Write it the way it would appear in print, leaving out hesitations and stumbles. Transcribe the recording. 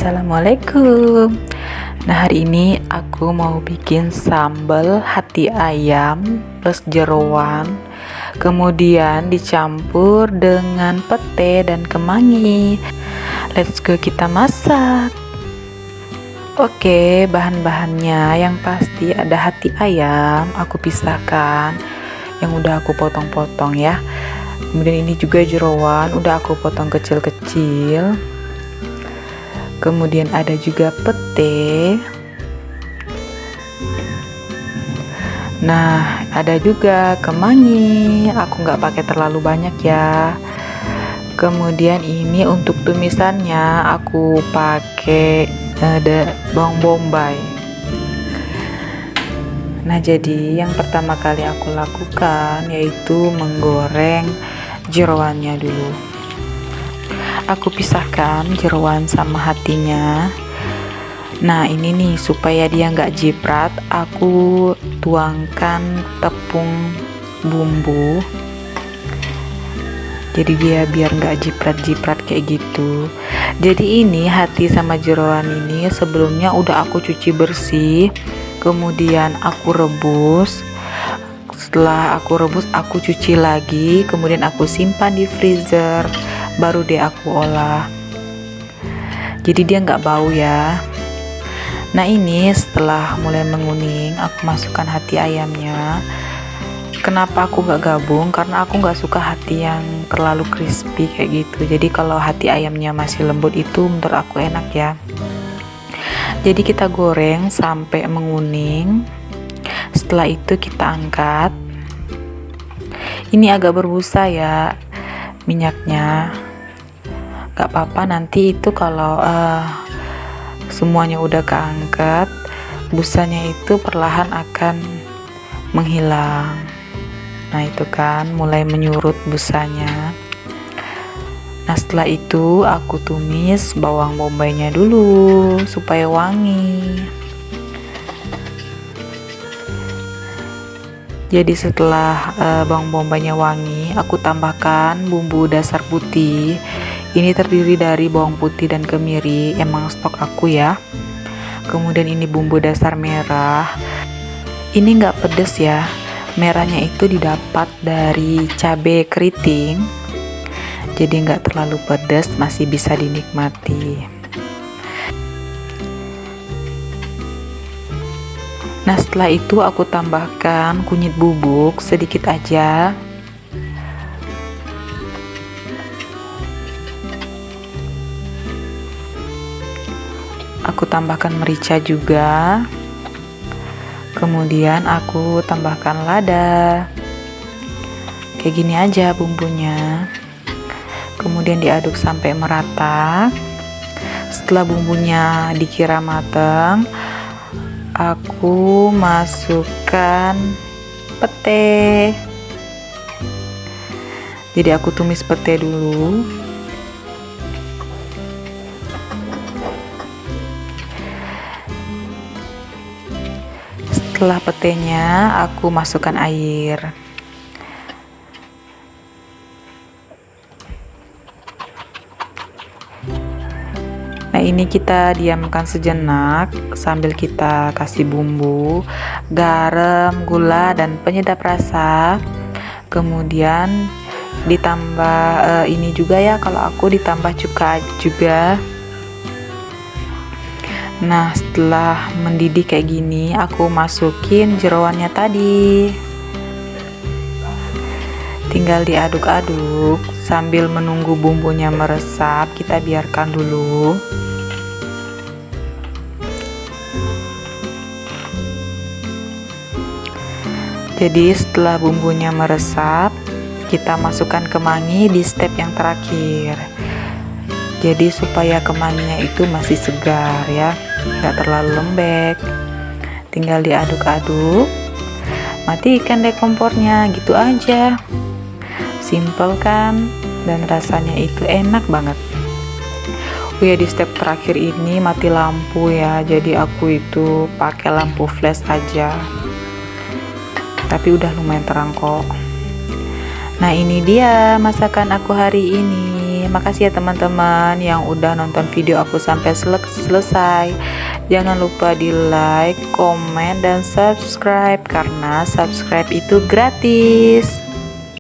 Assalamualaikum. Nah, hari ini aku mau bikin sambal hati ayam plus jeroan, kemudian dicampur dengan pete dan kemangi. Let's go, kita masak. Oke, bahan-bahannya yang pasti ada hati ayam, aku pisahkan yang udah aku potong-potong ya. Kemudian ini juga jeroan, udah aku potong kecil-kecil. Kemudian ada juga pete. Nah, ada juga kemangi. Aku nggak pakai terlalu banyak ya. Kemudian ini untuk tumisannya aku pakai bawang bombay. Nah, jadi yang pertama kali aku lakukan yaitu menggoreng jeroannya dulu. Aku pisahkan jeroan sama hatinya. Nah, ini nih supaya dia nggak jiprat, aku tuangkan tepung bumbu. Jadi dia biar nggak jiprat-jiprat kayak gitu. Jadi ini hati sama jeroan ini sebelumnya udah aku cuci bersih, kemudian aku rebus. Setelah aku rebus, aku cuci lagi, kemudian aku simpan di freezer, baru deh aku olah. Jadi dia nggak bau ya. Nah, ini setelah mulai menguning, aku masukkan hati ayamnya. Kenapa aku nggak gabung? Karena aku nggak suka hati yang terlalu crispy kayak gitu. Jadi kalau hati ayamnya masih lembut itu menurut aku enak ya. Jadi kita goreng sampai menguning. Setelah itu kita angkat. Ini agak berbusa ya minyaknya. Gak apa-apa, nanti itu kalau semuanya udah keangkat, busanya itu perlahan akan menghilang. Nah, itu kan mulai menyurut busanya. Nah, setelah itu aku tumis bawang bombaynya dulu supaya wangi. Jadi setelah bawang bombaynya wangi, aku tambahkan bumbu dasar putih. Ini terdiri dari bawang putih dan kemiri, emang stok aku ya. Kemudian ini bumbu dasar merah. Ini nggak pedes ya, merahnya itu didapat dari cabai keriting. Jadi nggak terlalu pedas, masih bisa dinikmati. Nah, setelah itu aku tambahkan kunyit bubuk sedikit aja. Aku tambahkan merica juga. Kemudian aku tambahkan lada. Kayak gini aja bumbunya. Kemudian diaduk sampai merata. Setelah bumbunya dikira matang, aku masukkan pete. Jadi aku tumis pete dulu. Setelah petenya aku masukkan air. Nah, ini kita diamkan sejenak sambil kita kasih bumbu, garam, gula, dan penyedap rasa. Kemudian ditambah ini juga ya, kalau aku ditambah cuka juga. Nah, setelah mendidih kayak gini, aku masukin jeroannya tadi. Tinggal diaduk-aduk sambil menunggu bumbunya meresap, kita biarkan dulu. Jadi setelah bumbunya meresap, kita masukkan kemangi di step yang terakhir. Jadi supaya kemanginya itu masih segar ya, nggak terlalu lembek. Tinggal diaduk-aduk, matikan deh kompornya, gitu aja. Simple kan, dan rasanya itu enak banget. Oh ya, di step terakhir ini mati lampu ya, jadi aku itu pakai lampu flash aja. Tapi udah lumayan terang kok. Nah, ini dia masakan aku hari ini. ini. Makasih ya teman-teman yang udah nonton video aku sampai selesai. Jangan lupa di like, komen, dan subscribe karena subscribe itu gratis.